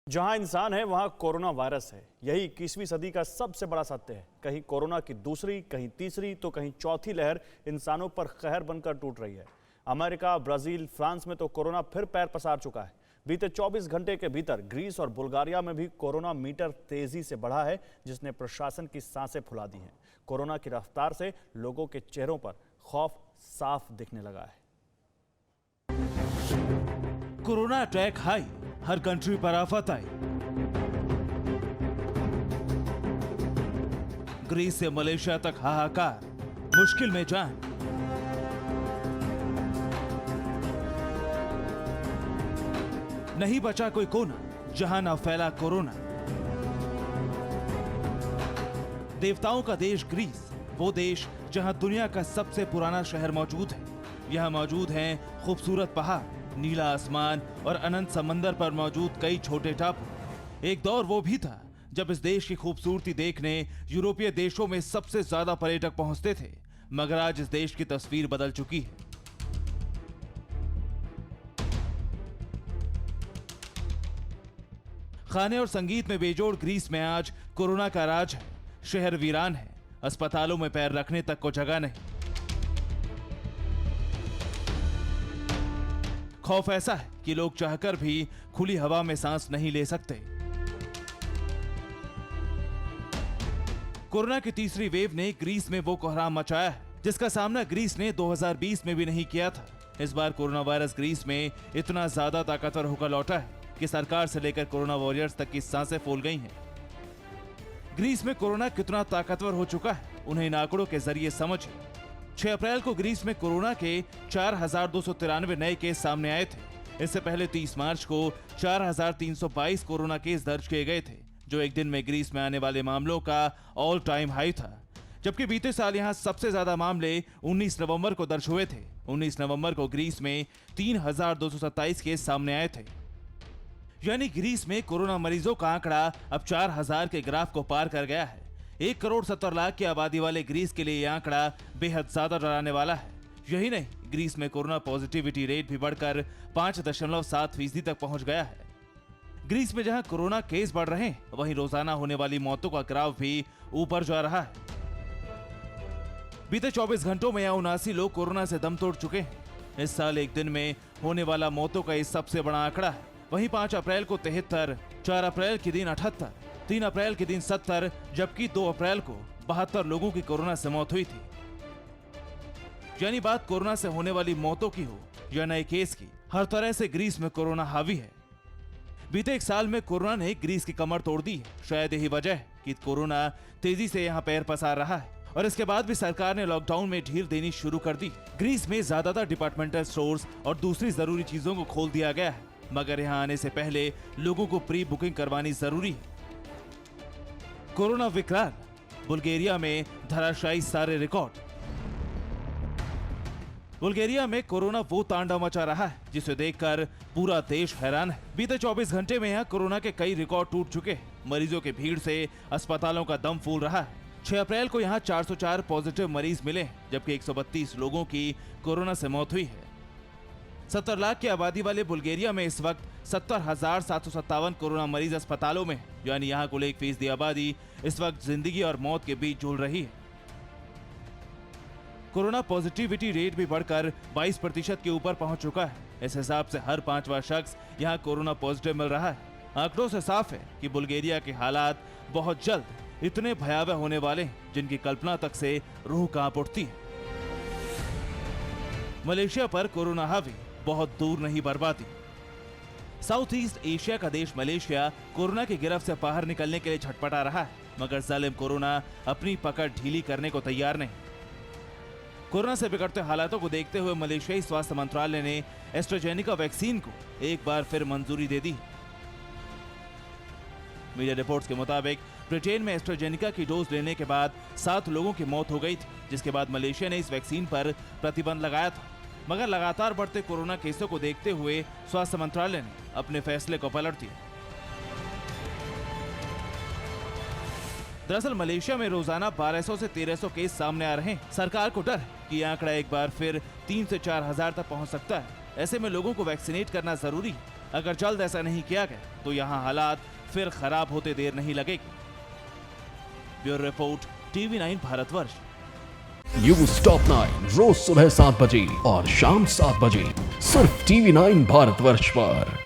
जहां इंसान है वहां कोरोना वायरस है। यही 21वीं सदी का सबसे बड़ा सत्य है। कहीं कोरोना की दूसरी, कहीं तीसरी तो कहीं चौथी लहर इंसानों पर कहर बनकर टूट रही है। अमेरिका, ब्राजील, फ्रांस में तो कोरोना फिर पैर पसार चुका है। बीते 24 घंटे के भीतर ग्रीस और बुल्गारिया में भी कोरोना मीटर तेजी से बढ़ा है, जिसने प्रशासन की सांसें फुला दी हैं। कोरोना की रफ्तार से लोगों के चेहरों पर खौफ साफ दिखने लगा है। कोरोना अटैक हाई, हर कंट्री पर आफत आई। ग्रीस से मलेशिया तक हाहाकार, मुश्किल में जान। नहीं बचा कोई कोना जहां न फैला कोरोना। देवताओं का देश ग्रीस, वो देश जहां दुनिया का सबसे पुराना शहर मौजूद है। यहां मौजूद हैं खूबसूरत पहाड़, नीला आसमान और अनंत समंदर पर मौजूद कई छोटे टापू। एक दौर वो भी था जब इस देश की खूबसूरती देखने यूरोपीय देशों में सबसे ज्यादा पर्यटक पहुंचते थे, मगर आज इस देश की तस्वीर बदल चुकी है। खाने और संगीत में बेजोड़ ग्रीस में आज कोरोना का राज है। शहर वीरान है, अस्पतालों में पैर रखने तक को जगह नहीं। खौफ ऐसा है कि लोग चाहकर भी खुली हवा में सांस नहीं ले सकते। कोरोना की तीसरी वेव ने ग्रीस में वो कोहराम मचाया है जिसका सामना ग्रीस ने 2020 में भी नहीं किया था। इस बार कोरोना वायरस ग्रीस में इतना ज्यादा ताकतवर होकर लौटा है कि सरकार से लेकर कोरोना वॉरियर्स तक की सांसें फूल गई हैं। ग्रीस में कोरोना कितना ताकतवर हो चुका है, उन्हें इन आंकड़ों के जरिए समझिए। 6 अप्रैल को ग्रीस में कोरोना के 4,293 नए केस सामने आए थे। इससे पहले 30 मार्च को 4,322 कोरोना केस दर्ज किए गए थे, जो एक दिन में ग्रीस में आने वाले मामलों का ऑल टाइम हाई था। जबकि बीते साल यहां सबसे ज्यादा मामले 19 नवंबर को दर्ज हुए थे। 19 नवंबर को ग्रीस में 3,227 केस सामने आए थे। यानी ग्रीस में कोरोना मरीजों का आंकड़ा अब 4,000 के ग्राफ को पार कर गया है। 1,70,00,000 की आबादी वाले ग्रीस के लिए यह आंकड़ा बेहद ज्यादा डराने वाला है। यही नहीं, ग्रीस में कोरोना पॉजिटिविटी रेट भी बढ़कर 5.7% तक पहुंच गया है। ग्रीस में जहां कोरोना केस बढ़ रहे हैं, वहीं रोजाना होने वाली मौतों का ग्राफ भी ऊपर जा रहा है। बीते 24 घंटों में 79 लोग कोरोना से दम तोड़ चुके हैं। इस साल एक दिन में होने वाला मौतों का ये सबसे बड़ा आंकड़ा है। वहीं 5 अप्रैल को 73, 4 अप्रैल के दिन 78, 3 अप्रैल के दिन 70, जबकि 2 अप्रैल को 72 लोगों की कोरोना से मौत हुई थी। यानी बात कोरोना से होने वाली मौतों की हो या नए केस की, हर तरह से ग्रीस में कोरोना हावी है। बीते एक साल में कोरोना ने ग्रीस की कमर तोड़ दी है। शायद यही वजह है कि कोरोना तेजी से यहाँ पैर पसार रहा है और इसके बाद भी सरकार ने लॉकडाउन में ढील देनी शुरू कर दी। ग्रीस में ज्यादातर डिपार्टमेंटल स्टोर्स और दूसरी जरूरी चीजों को खोल दिया गया है, मगर यहाँ आने से पहले लोगों को प्री बुकिंग करवानी जरूरी है। कोरोना विकराल, बुल्गारिया में धराशायी सारे रिकॉर्ड। बुल्गारिया में कोरोना वो तांडव मचा रहा है जिसे देखकर पूरा देश हैरान है। बीते 24 घंटे में यहाँ कोरोना के कई रिकॉर्ड टूट चुके हैं। मरीजों की भीड़ से अस्पतालों का दम फूल रहा है। 6 अप्रैल को यहाँ 404 पॉजिटिव मरीज मिले, जबकि 132 लोगों की कोरोना से मौत हुई है। 70 लाख की आबादी वाले बुल्गारिया में इस वक्त 70,757 कोरोना मरीज अस्पतालों में, यानी यहाँ कुल 1% आबादी इस वक्त जिंदगी और मौत के बीच झूल रही है। कोरोना पॉजिटिविटी रेट भी बढ़कर 22% के ऊपर पहुंच चुका है। इस हिसाब से हर 5वां शख्स यहाँ कोरोना पॉजिटिव मिल रहा है। आंकड़ों से साफ है कि बुल्गारिया के हालात बहुत जल्द इतने भयावह होने वाले हैं जिनकी कल्पना तक से रूह कांप उठती है। मलेशिया पर कोरोना हावी, बहुत दूर नहीं बर्बादी। साउथ ईस्ट एशिया का देश मलेशिया कोरोना की गिरफ्त से बाहर निकलने के लिए छटपटा रहा है, मगर जालिम कोरोना अपनी पकड़ ढीली करने को तैयार नहीं। कोरोना से बिगड़ते हालातों को देखते हुए मलेशियाई स्वास्थ्य मंत्रालय ने एस्ट्राजेनेका वैक्सीन को एक बार फिर मंजूरी दे दी। मीडिया रिपोर्ट्स के मुताबिक ब्रिटेन में एस्ट्राजेनेका की डोज लेने के बाद 7 लोगों की मौत हो गई थी, जिसके बाद मलेशिया ने इस वैक्सीन पर प्रतिबंध लगाया था। मगर लगातार बढ़ते कोरोना केसों को देखते हुए स्वास्थ्य मंत्रालय ने अपने फैसले को पलट दिया। दरअसल मलेशिया में रोजाना 1200 से 1300 केस सामने आ रहे हैं। सरकार को डर है कि यह आंकड़ा एक बार फिर 3 से 4 हजार तक पहुंच सकता है। ऐसे में लोगों को वैक्सीनेट करना जरूरी है। अगर जल्द ऐसा नहीं किया गया तो यहाँ हालात फिर खराब होते देर नहीं लगेगी। Bureau report, TV9 Bharatvarsh. News top 9 रोज सुबह 7 बजे और शाम 7 बजे सिर्फ TV9 भारतवर्ष पर।